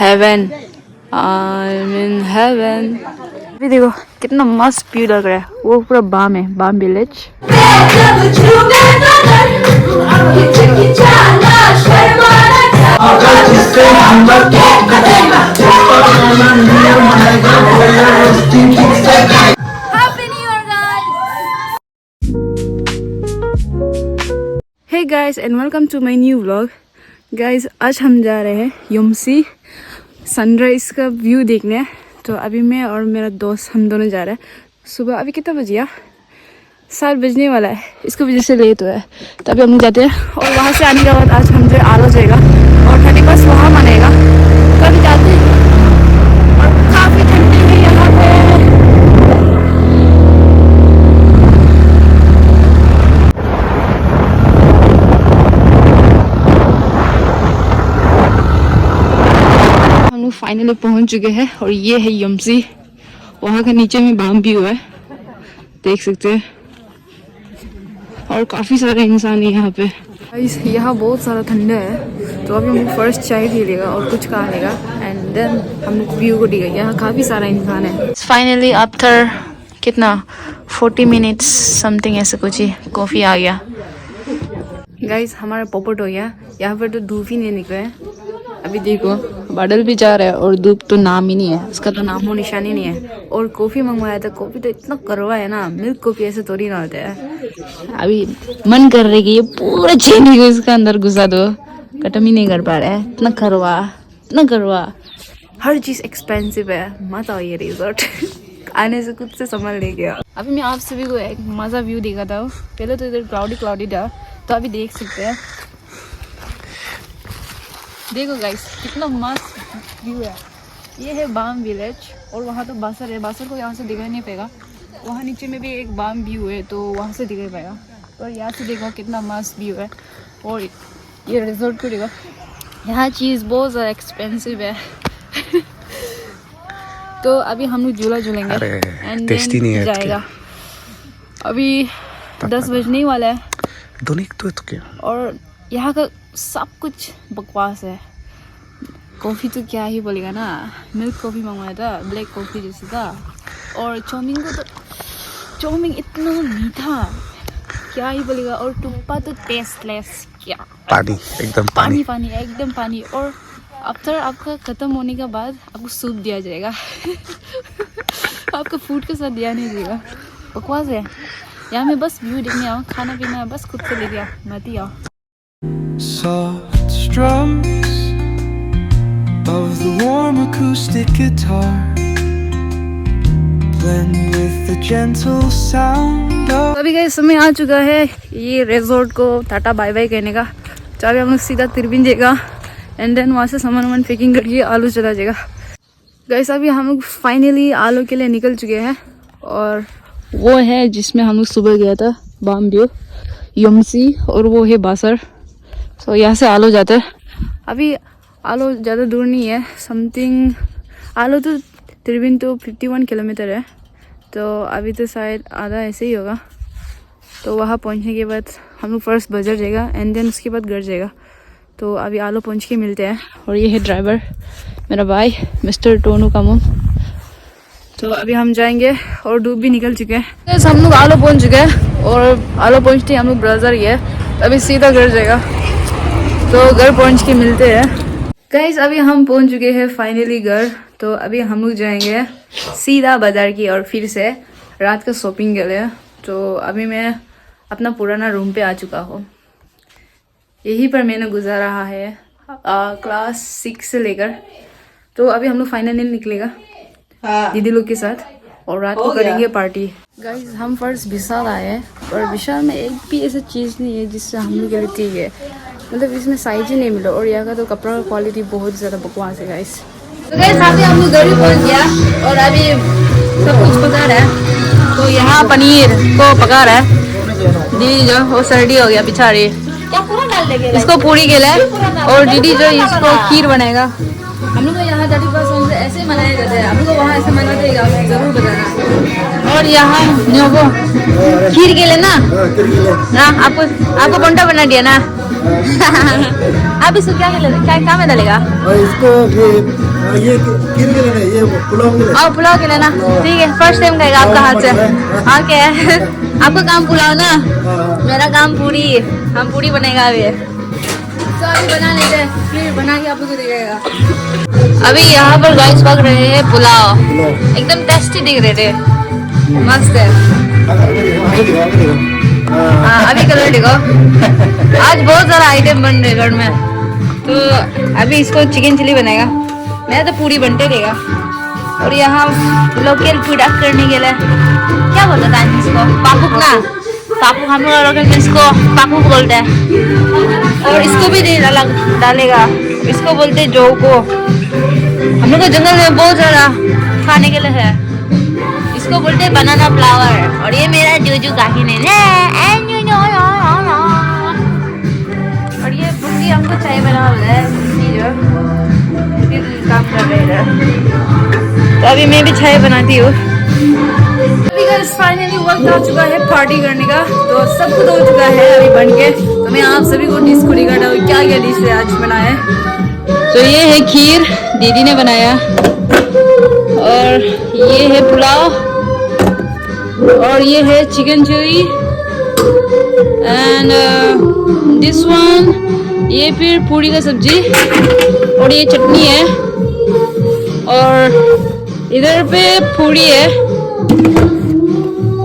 Haven, I am in heaven. अभी देखो कितना मस्त व्यू लग रहा है, वो पूरा बाम है, Baam village. Hey guys and welcome to my new vlog. Guys आज हम जा रहे हैं यमसी सनराइज का व्यू देखने। तो अभी मैं और मेरा दोस्त हम दोनों जा रहे हैं। सुबह अभी कितना बजे, 7 बजने वाला है, इसको वजह से लेट हुआ है। तो अभी हम जाते हैं और वहाँ से आने के बाद आज हम जो आलो जाएगा और 31 वहाँ मनेगा। तो अभी जाते हैं और काफ़ी ठंडी है यहाँ पे। हम लोग फाइनली पहुँच चुके हैं और ये है यमसी। वहाँ का नीचे में बाम व्यू है, देख सकते हैं, और काफ़ी सारे इंसान है यहाँ पे। यहाँ बहुत सारा ठंडा है, तो अभी हम लोग फर्स्ट चाय पी लेगा और कुछ खा लेगा एंड देन हम लोग व्यू को देगा। यहाँ काफ़ी सारा इंसान है। फाइनली आफ्टर कितना 40 मिनट्स समथिंग ऐसा कुछ ही कॉफ़ी आ गया। गाइस हमारा पॉपट हो गया। यहाँ पर तो धूप ही नहीं निकला है। अभी देखो बादल भी जा रहा है और धूप तो नाम ही नहीं है, उसका तो नाम हो निशान ही नहीं है। और कॉफ़ी मंगवाया था, कॉफ़ी तो इतना कड़वा है ना, मिल्क कॉफ़ी ऐसे थोड़ी ना होता है। अभी मन कर रहा है कि ये पूरा चीनी को इसका अंदर घुसा दो, खत्म ही नहीं कर पा रहा है, इतना कड़वा, इतना कड़वा। हर चीज़ एक्सपेंसिव है, मत आओ ये रिजॉर्ट। आने से खुद से संभल ले गया। अभी मैं आप सभी को एक मज़ा व्यू देखा था। पहले तो इधर क्लाउडी था, तो अभी देख सकते हैं। देखो गाइस कितना मस्त व्यू है। ये है बाम विलेज और वहाँ तो बासर है। बासर को यहाँ से दिखाई नहीं पाएगा। वहाँ नीचे में भी एक बाम व्यू है, तो वहाँ से दिखाई पाएगा। और यहाँ से देखो कितना मस्त व्यू है। और ये रिजॉर्ट को देखो, यहाँ चीज़ बहुत ज़्यादा एक्सपेंसिव है। तो अभी हम लोग झूला झूलेंगे एंड देन जाएगा। अभी 10 बजने वाला है। और यहाँ का सब कुछ बकवास है। कॉफ़ी तो क्या ही बोलेगा ना, मिल्क कॉफ़ी मंगवाया था, ब्लैक कॉफ़ी जैसे था। और चाउमीन को तो चाउमीन इतना मीठा, क्या ही बोलेगा। और टुप्पा तो टेस्टलेस, क्या पानी, एकदम पानी पानी एकदम पानी। और आफ्टर आपका ख़त्म होने के बाद आपको सूप दिया जाएगा। आपका फूड के साथ दिया नहीं जाएगा, बकवास है। यहाँ में बस व्यू देखने आओ, खाना पीना बस खुद से लेके आओ, मत ही आओ। Soft strums of the warm acoustic guitar blend with the gentle sound of। अभी का समय आ चुका है ये रिजॉर्ट को टाटा बाय बाय कहने का। तो अभी हम लोग सीधा तिरबिन जाएगा एंड देन वहाँ से सामान पैकिंग करके आलू चला जाएगा। गाइस अभी हम लोग फाइनली आलू के लिए निकल चुके हैं और वो है जिसमें हम लोग सुबह गया था, बाम व्यू यमसी, और वो है बासर। तो यहाँ से आलो जाता है। अभी आलो ज़्यादा दूर नहीं है, समथिंग आलो तो तिरबिन तो 51 किलोमीटर है। तो अभी तो शायद आधा ऐसे ही होगा। तो वहाँ पहुँचने के बाद हम लोग फर्स्ट बाजार जाएगा एंड देन उसके बाद घर जाएगा। तो अभी आलो पहुँच के मिलते हैं। और ये है ड्राइवर मेरा भाई मिस्टर टोनू कामो। तो अभी हम जाएंगे और धूप भी निकल चुके हैं। हम लोग आलो पहुँच चुके हैं और आलो पहुँचते हम लोग बाजार गए। अभी सीधा घर जाएगा, तो घर पहुंच के मिलते हैं। गाइस अभी हम पहुंच चुके हैं फाइनली घर। तो अभी हम लोग जाएंगे सीधा बाजार की और फिर से रात का शॉपिंग के लिए। तो अभी मैं अपना पुराना रूम पे आ चुका हूँ। यहीं पर मैंने गुजारा है क्लास 6 से लेकर। तो अभी हम लोग फाइनली निकलेगा दीदी लोग के साथ और रात को करेंगे पार्टी। गाइस हम फर्स्ट विशाल आए हैं और विशाल में एक भी ऐसा चीज़ नहीं है जिससे हम लोग के लिए ठीक है, मतलब इसमें साइज ही नहीं मिला। और यहाँ का तो कपड़ा का क्वालिटी बहुत ज़्यादा बकवास है गाइस। तो गाइस अभी हम लोग घर भी पहुँच गया और अभी सब कुछ पका रहा है। तो यहाँ पनीर को पका रहा है दीदी जो, वो सर्दी हो गया पिछाड़ी, इसको पूरी के लिए। और दीदी जो इसको खीर बनाएगा। हम लोग को यहाँ 31 ऐसे मनाया जाता है, हम लोग को वहाँ ऐसे मनाते हैं, जरूर बताना। और यहाँ न्योबो खीर के लिए ना आपको पंटा बना दिया ना। आप इसको क्या क्या में डालेगा? और इसको ये खीर के लेना, ये पुलाव के लेना। पुलाव के लेना, ठीक है। फर्स्ट टाइम खाएगा आपका हाथ से। ओके आपका काम पुलाव ना, मेरा काम पूरी। हम पूरी बनेगा अभी, तो अभी बना लेते हैं, फिर बना के आप लोग को दिखाएगा। अभी यहाँ पर गाइस पक रहे हैं पुलाव, एकदम टेस्टी दिख रहे थे, मस्त है। हाँ अभी कलर देखो, आज बहुत सारा आइटम बन रहे घर में। तो अभी इसको चिकन चिली बनेगा, मेरा तो पूरी बनते रहेगा। और यहाँ लोकल प्रोडक्ट करने के लिए क्या बोलते हैं इसको, पापुक ना, पापुक हम लोग इसको पापुक बोलते हैं। और इसको भी डालेगा, इसको बोलते हैं जो को। हम लोग के जंगल में बहुत ज्यादा खाने के लिए है, इसको बोलते हैं बनाना फ्लावर। और ये मेरा जूजू काकी ने और ये बुद्धि हमको चाय बना रहा है, काम कर रहे हैं। तो अभी मैं भी चाय बनाती हूँ। अभी गाइस फाइनली वक्त आ चुका है पार्टी करने का, तो सब कुछ हो चुका है अभी बन के। तो मैं आप सभी को डिश को दिखाता हूँ क्या क्या डिश है आज बनाया है। तो ये है खीर, दीदी ने बनाया, और ये है पुलाव, और ये है chicken chilli, and this one ये फिर पूरी का सब्जी, और ये चटनी है, और इधर पे पूरी है,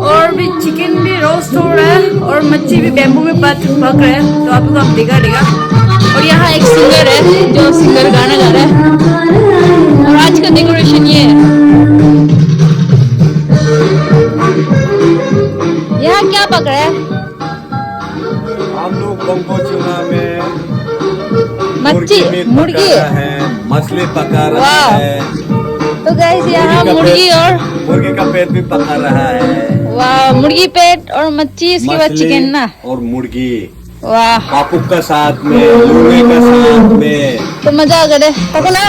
और भी चिकन भी रोस्ट हो रहा है, और मच्छी भी बैम्बू में पक रहा है। तो आप लोग देखा देगा। और यहाँ एक सिंगर है जो सिंगर गाना गा रहा है, और आज का डेकोरेशन ये है। यहाँ क्या पक रहा है? हम लोग बम्बो चूल्हा में मच्छी मुर्गी है, मछली पका रहा वाह। है। तो गाइस यहाँ मुर्गी और मुर्गी का पेट भी पका रहा है। वाह, मुर्गी पेट और मच्छी, इसके बाद मछली चिकन ना, और मुर्गी, वाह। पापुक का साथ में, लूले का साथ में। तो मजा आ गया। पको ना,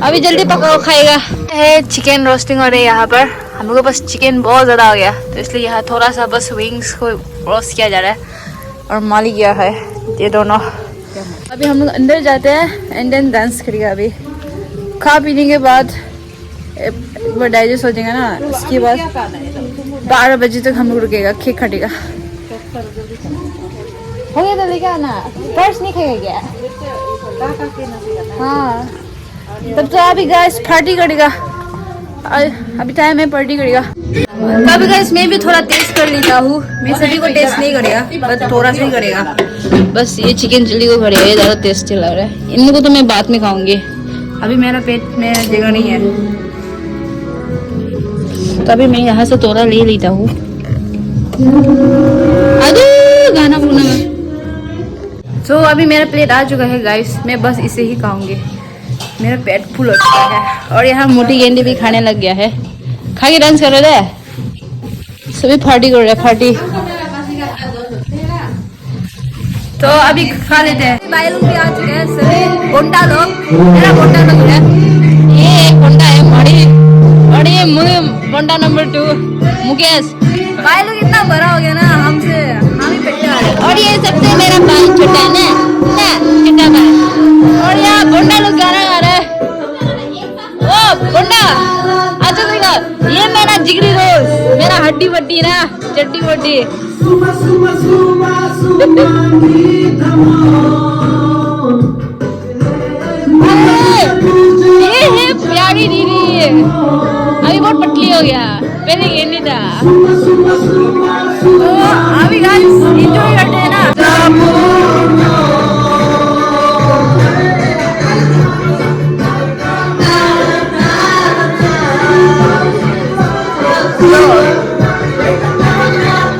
अभी जल्दी पकाओ, खाएगा। है चिकन रोस्टिंग हो रही है यहाँ पर। हम लोग के पास चिकन बहुत ज्यादा हो गया, तो इसलिए यहाँ थोड़ा सा बस विंग्स को रोस्ट किया जा रहा है, और मालिक गया है ये दोनों। अभी हम लोग अंदर जाते हैं एंड देन डांस करेगा। अभी खा पीने के बाद एक बार डाइजेस्ट हो जाएगा ना, उसके बाद 12 बजे तक हम लोग रुकेगा, केक कटेगा। हो गया तो लेके आना, फर्स्ट नहीं खाएगा क्या? हाँ तब तो अभी गाइस पार्टी करेगा, अभी टाइम है पार्टी करेगा। तो अभी गाइस मैं भी थोड़ा टेस्ट कर लेता हूँ, मैं सभी को टेस्ट नहीं करेगा, बस थोड़ा सा ही करेगा। बस ये चिकन चिली को करेगा, ये ज़्यादा टेस्टी लग रहा है। इन लोगों को तो मैं बाद में खाऊंगी, अभी मेरा पेट में जगह नहीं है। तो अभी मैं यहाँ से थोड़ा ले लेता हूँ। गाना बोलना में। तो अभी मेरा प्लेट आ चुका है गाइस, मैं बस इसे ही खाऊंगी, मेरा पेट फुल हो चुका है। और यहाँ मोटी गेंडी भी खाने लग गया है, खा के डांस कर रहे हैं, सभी पार्टी कर रहे हैं, पार्टी। तो अभी खा लेते हैं। भाई लोग भी आ चुके हैं, सभी गोंडा लोग, मेरा गोंडा लोग है, ये गोंडा है मड़ी, और ये गोंडा नंबर 2 मुकेश। भाई लोग इतना बड़ा हो गया ना हमसे, हम ही पेटे वाले। और ये सबसे मेरा भाई छोटा है ना, छोटा भाई। और यहाँ गोंडा लोग गाना गा रहे हैं। ओ गोंडा अच्छा देखो, ये मेरा जिगरी दोस्त, मेरा हड्डी बड्डी ना, चड्डी बड्डी। ये है प्यारी दीदी, अभी बहुत पतली हो गया, पहले ये नहीं था। तो अभी गाइस एंजॉय करते हैं ना।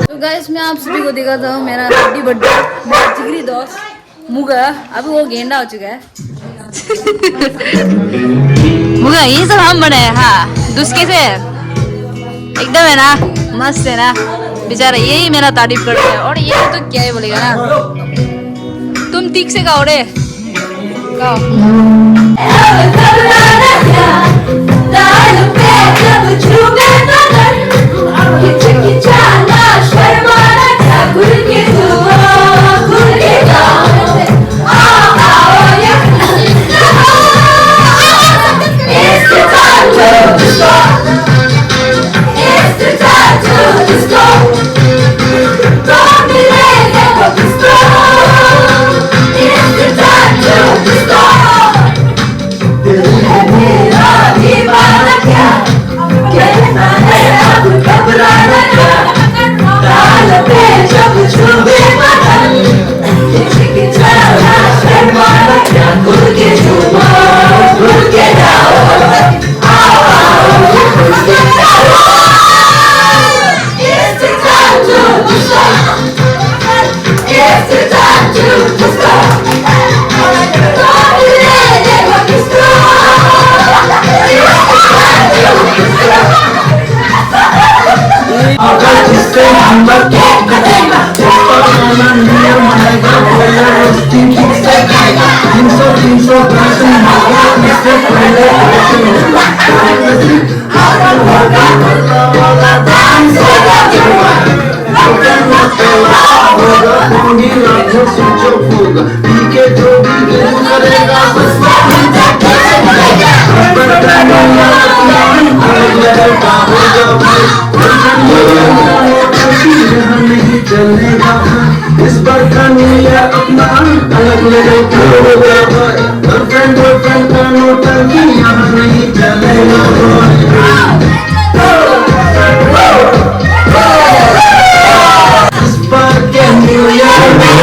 तो गाइस मैं आप सभी को दिखाता हूँ मेरा हड्डी बड्डी, मेरा जिगरी दोस्त मुगा, अभी वो गेंडा हो चुका है। मुगा ये सब हम बनाए, हाँ दुस्के से एकदम है ना, मस्त है ना बेचारा, यही मेरा तारीफ करता है। और ये तो क्या ही बोलेगा ना, तुम ठीक से गाओ रे, गाओ। इस बार का नीला अपना अलग लगेगा गर्लफ्रेंड बॉयफ्रेंड का नोटंकी यहाँ नहीं चलेगा इस बार के न्यू ईयर में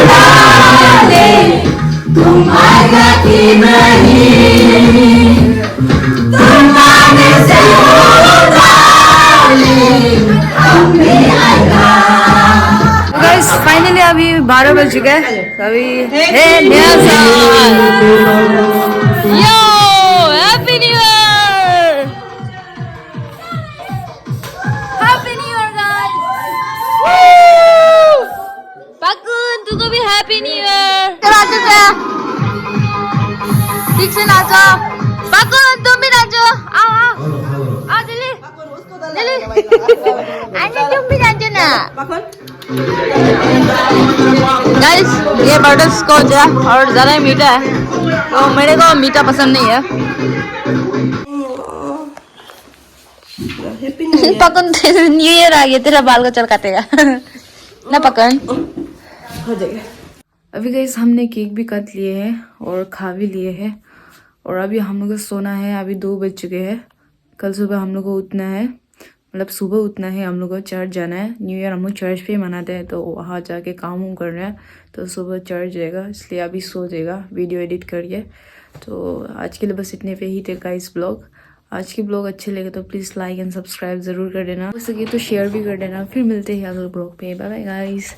तुम आएगा कि नहीं तुम आने से गाइस फाइनली अभी 12 बज चुके हैं अभी है नया साल यो हैप्पी न्यू ईयर गाइस पाकुन तुमको भी हैप्पी न्यू ईयर नाचो क्या ठीक से नाचो पाकुन तुम भी नाचो आओ आओ जल्दी आने तुम भी नाचो ना गाइस ये बटर स्कॉच है और ज़्यादा ही मीठा है तो मेरे को मीठा पसंद नहीं है पकन न्यू ईयर आ गया तेरा बाल को चल काटेगा ना पकन हो जाएगा। अभी गाइस हमने केक भी काट लिए हैं और खा भी लिए हैं और अभी हम लोग को सोना है। अभी 2 बज चुके हैं। कल सुबह हम लोग को उठना है मतलब सुबह उठना है। हम लोग को चर्च जाना है। न्यू ईयर हम लोग चर्च पे मनाते हैं तो वहाँ जाके काम वाम करना है तो सुबह चर्च जाएगा इसलिए अभी सो जाएगा वीडियो एडिट करिए। तो आज के लिए बस इतने पे ही थे गाइस ब्लॉग। आज की ब्लॉग अच्छे लगे तो प्लीज़ लाइक एंड सब्सक्राइब ज़रूर कर देना। हो सके तो शेयर भी कर देना। फिर मिलते हैं अगले ब्लॉग पे। Bye bye guys.